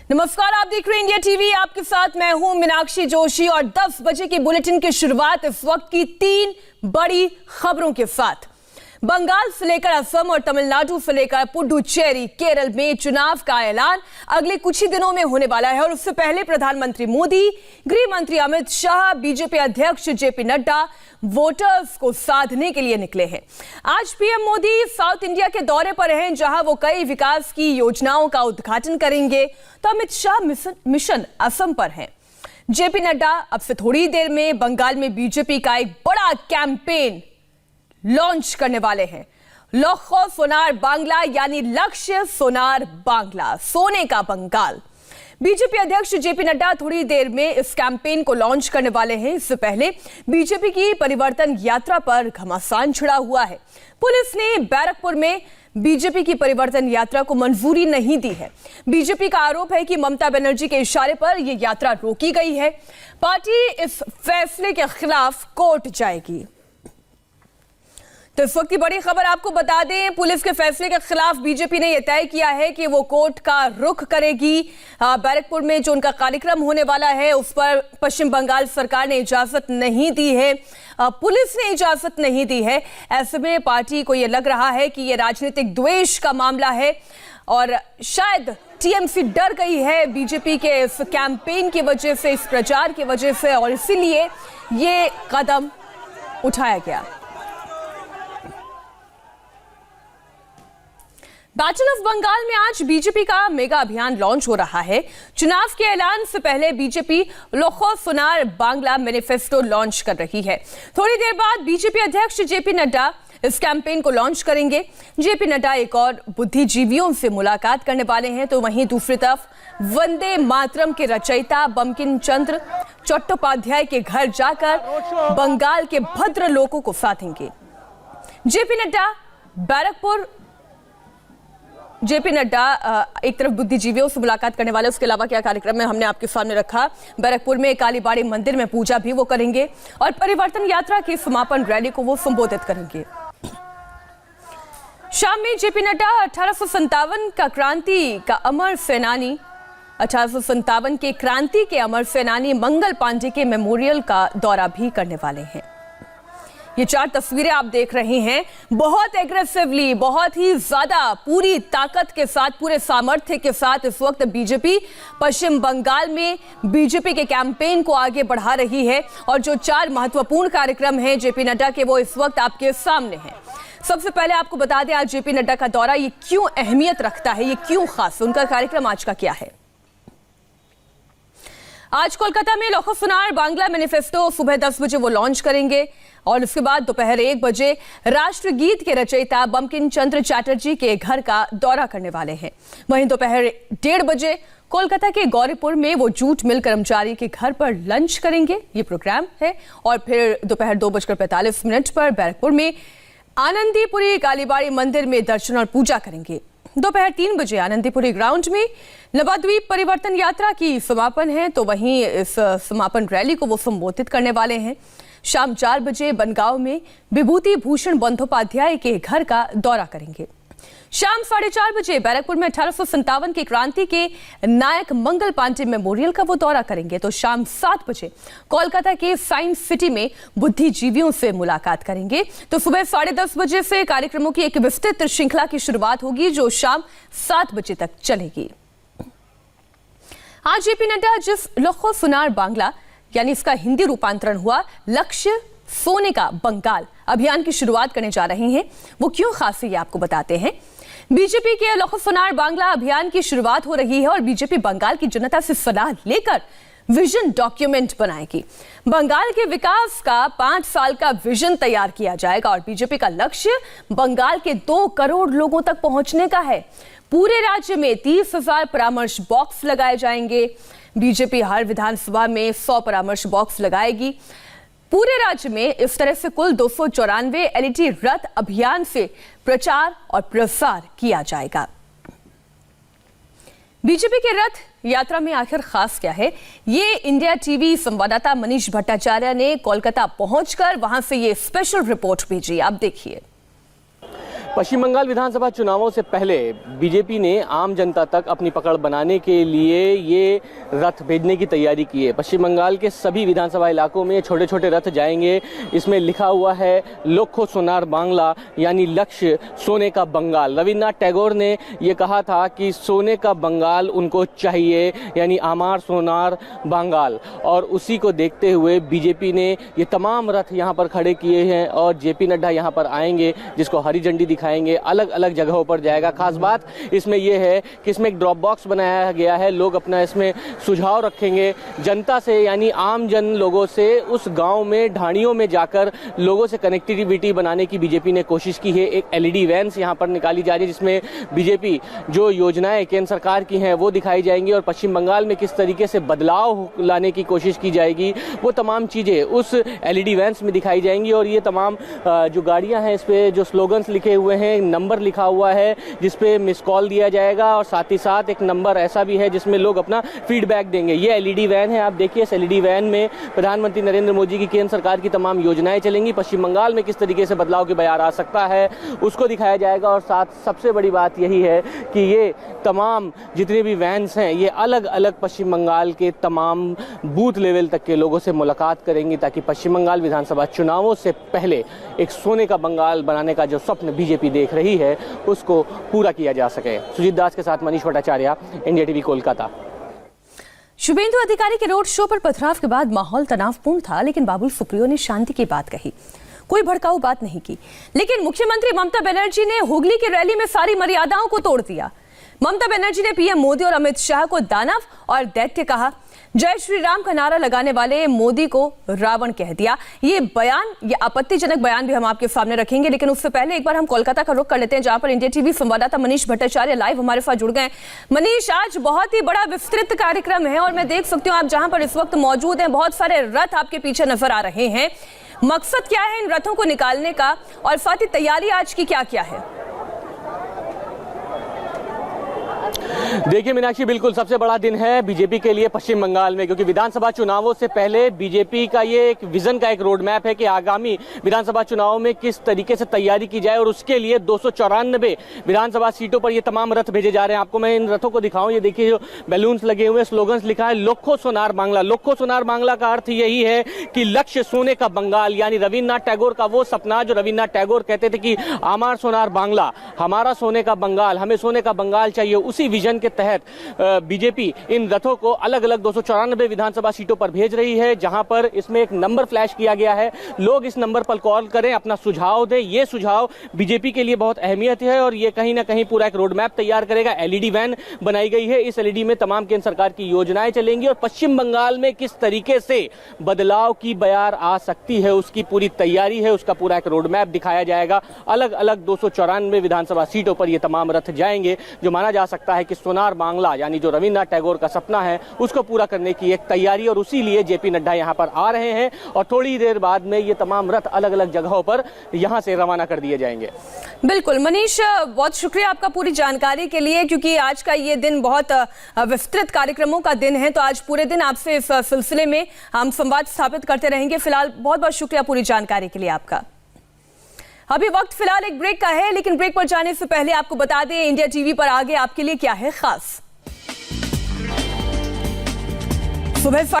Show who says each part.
Speaker 1: नमस्कार, आप देख रहे हैं इंडिया टीवी। आपके साथ मैं हूं मीनाक्षी जोशी और 10 बजे की बुलेटिन की शुरुआत इस वक्त की 3 बड़ी खबरों के साथ। बंगाल से लेकर असम और तमिलनाडु से लेकर पुडुचेरी, केरल में चुनाव का ऐलान अगले कुछ ही दिनों में होने वाला है और उससे पहले प्रधानमंत्री मोदी, गृह मंत्री अमित शाह, बीजेपी अध्यक्ष जेपी नड्डा वोटर्स को साधने के लिए निकले हैं। आज पीएम मोदी साउथ इंडिया के दौरे पर हैं, जहां वो कई विकास की योजनाओं का उद्घाटन करेंगे, तो अमित शाह मिशन असम पर हैं। जेपी नड्डा अब से थोड़ी देर में बंगाल में बीजेपी का एक बड़ा कैंपेन लॉन्च करने वाले हैं। लक्ष्य सोनार बांग्ला, यानी लक्ष्य सोनार बांग्ला, सोने का बंगाल। बीजेपी अध्यक्ष जेपी नड्डा थोड़ी देर में इस कैंपेन को लॉन्च करने वाले हैं। इससे पहले बीजेपी की परिवर्तन यात्रा पर घमासान छिड़ा हुआ है। पुलिस ने बैरकपुर में बीजेपी की परिवर्तन यात्रा को मंजूरी नहीं दी है। बीजेपी का आरोप है कि ममता बनर्जी के इशारे पर यह यात्रा रोकी गई है। पार्टी इस फैसले के खिलाफ कोर्ट जाएगी। तो इस वक्त की बड़ी खबर आपको बता दें, पुलिस के फैसले के खिलाफ बीजेपी ने यह तय किया है कि वो कोर्ट का रुख करेगी। बैरकपुर में जो उनका कार्यक्रम होने वाला है उस पर पश्चिम बंगाल सरकार ने इजाजत नहीं दी है, पुलिस ने इजाजत नहीं दी है। ऐसे में पार्टी को यह लग रहा है कि यह राजनीतिक द्वेष का मामला है और शायद टीएमसी डर गई है बीजेपी के इस कैंपेन की वजह से, इस प्रचार की वजह से, और इसीलिए ये कदम उठाया गया। बैटल ऑफ बंगाल में आज बीजेपी का मेगा अभियान लॉन्च हो रहा है। चुनाव के ऐलान से पहले बीजेपी लक्ष्य सोनार बांग्ला मैनिफेस्टो लॉन्च कर रही है। थोड़ी देर बाद बीजेपी अध्यक्ष जेपी नड्डा इस कैंपेन को लॉन्च करेंगे। जेपी नड्डा एक और बुद्धिजीवियों से मुलाकात करने वाले हैं, तो वहीं दूसरी तरफ वंदे मातरम के रचयिता बंकिम चंद्र चट्टोपाध्याय के घर जाकर बंगाल के भद्र लोगों को साधेंगे। जेपी नड्डा एक तरफ बुद्धिजीवियों से मुलाकात करने वाले, उसके अलावा क्या कार्यक्रम है हमने आपके सामने रखा। बैरकपुर में कालीबाड़ी मंदिर में पूजा भी वो करेंगे और परिवर्तन यात्रा की समापन रैली को वो संबोधित करेंगे। शाम में जेपी नड्डा 1857 के क्रांति के अमर सेनानी मंगल पांडे के मेमोरियल का दौरा भी करने वाले हैं। ये 4 तस्वीरें आप देख रहे हैं। बहुत एग्रेसिवली, बहुत ही ज्यादा पूरी ताकत के साथ, पूरे सामर्थ्य के साथ इस वक्त बीजेपी पश्चिम बंगाल में बीजेपी के कैंपेन को आगे बढ़ा रही है और जो 4 महत्वपूर्ण कार्यक्रम हैं जेपी नड्डा के, वो इस वक्त आपके सामने हैं। सबसे पहले आपको बता दें, आज जेपी नड्डा का दौरा ये क्यों अहमियत रखता है, ये क्यों खास, उनका कार्यक्रम आज का क्या है। आज कोलकाता में लक्ष्य सोनार बांग्ला मैनिफेस्टो सुबह 10 बजे वो लॉन्च करेंगे और उसके बाद दोपहर 1 बजे राष्ट्रगीत के रचयिता बंकिम चंद्र चटर्जी के घर का दौरा करने वाले हैं। वहीं दोपहर 1:30 बजे कोलकाता के गौरीपुर में वो जूट मिल कर्मचारी के घर पर लंच करेंगे, ये प्रोग्राम है। और फिर दोपहर 2:45 पर बैरकपुर में आनंदीपुरी कालीबाड़ी मंदिर में दर्शन और पूजा करेंगे। दोपहर 3 बजे आनंदीपुरी ग्राउंड में नवाद्वीप परिवर्तन यात्रा की समापन है, तो वहीं इस समापन रैली को वो संबोधित करने वाले हैं। शाम 4 बजे बनगांव में विभूति भूषण बंदोपाध्याय के घर का दौरा करेंगे। शाम 4:30 बजे बैरकपुर में 1857 की क्रांति के नायक मंगल पांडे मेमोरियल का वो दौरा करेंगे। तो शाम 7 बजे कोलकाता के साइंस सिटी में बुद्धिजीवियों से मुलाकात करेंगे। तो सुबह 10:30 बजे से कार्यक्रमों की एक विस्तृत श्रृंखला की शुरुआत होगी जो शाम 7 बजे तक चलेगी। आज जेपी नड्डा जिस लक्ष्य सोनार बांग्ला, यानी इसका हिंदी रूपांतरण हुआ लक्ष्य सोने का बंगाल अभियान की शुरुआत करने जा रहे हैं, वो क्यों खास है ये आपको बताते हैं। बीजेपी के लक्ष्य सोनार बांग्ला अभियान की शुरुआत हो रही है और बीजेपी बंगाल की जनता से सलाह लेकर विजन डॉक्यूमेंट बनाएगी। बंगाल के विकास का 5 साल का विजन तैयार किया जाएगा और बीजेपी का लक्ष्य बंगाल के 2 करोड़ लोगों तक पहुंचने का है। पूरे राज्य में 30,000 परामर्श बॉक्स लगाए जाएंगे। बीजेपी हर विधानसभा में 100 परामर्श बॉक्स लगाएगी। पूरे राज्य में इस तरह से कुल 294 एलईडी रथ अभियान से प्रचार और प्रसार किया जाएगा। बीजेपी के रथ यात्रा में आखिर खास क्या है, ये इंडिया टीवी संवाददाता मनीष भट्टाचार्य ने कोलकाता पहुंचकर वहां से ये स्पेशल रिपोर्ट भेजी। आप देखिए।
Speaker 2: पश्चिम बंगाल विधानसभा चुनावों से पहले बीजेपी ने आम जनता तक अपनी पकड़ बनाने के लिए ये रथ भेजने की तैयारी की है। पश्चिम बंगाल के सभी विधानसभा इलाकों में छोटे छोटे रथ जाएंगे। इसमें लिखा हुआ है लोखो सोनार बांग्ला, यानी लक्ष्य सोने का बंगाल। रविन्द्रनाथ टैगोर ने ये कहा था कि सोने का बंगाल उनको चाहिए, यानी आमार सोनार बंगाल। और उसी को देखते हुए बीजेपी ने ये तमाम रथ यहाँ पर खड़े किए हैं और जेपी नड्डा यहाँ पर आएंगे, जिसको हरी झंडी दिखाएंगे, अलग अलग जगहों पर जाएगा। खास बात इसमें यह है कि इसमें एक ड्रॉप बॉक्स बनाया गया है। लोग अपना इसमें सुझाव रखेंगे जनता से, यानी आम जन लोगों से उस गांव में ढाणियों में जाकर लोगों से कनेक्टिविटी बनाने की बीजेपी ने कोशिश की है। एक एलईडी वैन्स यहाँ पर निकाली जा रही है, जिसमें बीजेपी जो योजनाएं केंद्र सरकार की हैं वो दिखाई जाएंगी और पश्चिम बंगाल में किस तरीके से बदलाव लाने की कोशिश की जाएगी वो तमाम चीज़ें उस एलईडी वैन्स में दिखाई जाएंगी। और ये तमाम जो गाड़ियाँ हैं, इस पर जो स्लोगन्स लिखे हुए हैं, नंबर लिखा हुआ है जिस पे मिस कॉल दिया जाएगा और साथ ही साथ एक नंबर ऐसा भी है जिसमें लोग अपना फीडबैक देंगे। ये एलईडी वैन है, आप देखिए इस एलईडी वैन में प्रधानमंत्री नरेंद्र मोदी की केंद्र सरकार की तमाम योजनाएं चलेंगी। पश्चिम बंगाल में किस तरीके से बदलाव की बयार आ सकता है उसको दिखाया जाएगा। और साथ सबसे बड़ी बात यही है कि ये तमाम जितने भी वैन्स हैं ये अलग अलग पश्चिम बंगाल के तमाम बूथ लेवल तक के लोगों से मुलाकात करेंगी, ताकि पश्चिम बंगाल विधानसभा चुनावों से पहले एक सोने का बंगाल बनाने का जो स्वप्न बीजेपी देख रही है उसको पूरा किया जा सके। सुजीत दास के साथ मनीष भट्टाचार्य, इंडिया टीवी कोलकाता।
Speaker 1: शुभेंदु अधिकारी के रोड शो पर पथराव के बाद माहौल तनावपूर्ण था, लेकिन बाबुल सुप्रियो ने शांति की बात कही, कोई भड़काऊ बात नहीं की। लेकिन मुख्यमंत्री ममता बनर्जी ने हुगली की रैली में सारी मर्यादाओं को तोड़ दिया। ममता बनर्जी ने पीएम मोदी और अमित शाह को दानव और दैत्य कहा। जय श्री राम का नारा लगाने वाले मोदी को रावण कह दिया। ये आपत्तिजनक बयान भी हम आपके सामने रखेंगे, लेकिन उससे पहले एक बार हम कोलकाता का रुख कर लेते हैं, जहां पर इंडिया टीवी संवाददाता मनीष भट्टाचार्य लाइव हमारे साथ जुड़ गए। मनीष, आज बहुत ही बड़ा विस्तृत कार्यक्रम है और मैं देख सकती हूँ आप जहां पर इस वक्त मौजूद हैं, बहुत सारे रथ आपके पीछे नजर आ रहे हैं। मकसद क्या है इन रथों को निकालने का और साथ ही तैयारी आज की क्या क्या है?
Speaker 2: देखिए मीनाक्षी, बिल्कुल सबसे बड़ा दिन है बीजेपी के लिए पश्चिम बंगाल में, क्योंकि विधानसभा चुनावों से पहले बीजेपी का ये एक विजन का एक रोड मैप है कि आगामी विधानसभा चुनावों में किस तरीके से तैयारी की जाए। और उसके लिए 294 विधानसभा सीटों पर ये तमाम रथ भेजे जा रहे हैं। आपको मैं इन रथों को दिखाऊं, ये देखिए जो बैलून्स लगे हुए, स्लोगन्स लिखा है लोखो सोनार बांग्ला। लोखो सोनार बांग्ला का अर्थ यही है कि लक्ष्य सोने का बंगाल, यानी रविन्द्रनाथ टैगोर का वो सपना जो रविन्द्रनाथ टैगोर कहते थे कि आमार सोनार बांग्ला, हमारा सोने का बंगाल, हमें सोने का बंगाल चाहिए। उसी विजन के तहत बीजेपी इन रथों को अलग अलग 294 विधानसभा सीटों पर भेज रही है, जहां पर इसमें एक नंबर फ्लैश किया गया है। लोग इस नंबर पर कॉल करें, अपना सुझाव दें। ये सुझाव बीजेपी के लिए बहुत अहमियत है और ये कहीं ना कहीं पूरा एक रोड मैप तैयार करेगा। एलईडी वैन बनाई गई है, इस एलईडी में तमाम केंद्र सरकार की योजनाएं चलेंगी और पश्चिम बंगाल में किस तरीके से बदलाव की बयार आ सकती है उसकी पूरी तैयारी है, उसका पूरा एक रोड मैप दिखाया जाएगा। अलग अलग 294 विधानसभा सीटों पर ये तमाम रथ जाएंगे, जो माना जा सकता है कि सोनार बांग्ला यानी जो रविन्द्रनाथ टैगोर का सपना है उसको पूरा करने की एक तैयारी, और उसी लिए जेपी नड्डा यहां पर आ रहे हैं और थोड़ी देर बाद में ये तमाम रथ अलग अलग जगहों पर यहां से रवाना कर दिए जाएंगे।
Speaker 1: बिल्कुल मनीष, बहुत शुक्रिया आपका पूरी जानकारी के लिए, क्योंकि आज का ये दिन बहुत विस्तृत कार्यक्रमों का दिन है, तो आज पूरे दिन आपसे इस सिलसिले में हम संवाद स्थापित करते रहेंगे। फिलहाल बहुत बहुत शुक्रिया पूरी जानकारी के लिए आपका। अभी वक्त फिलहाल एक ब्रेक का है, लेकिन ब्रेक पर जाने से पहले आपको बता दें इंडिया टीवी पर आगे आपके लिए क्या है खास। सुबह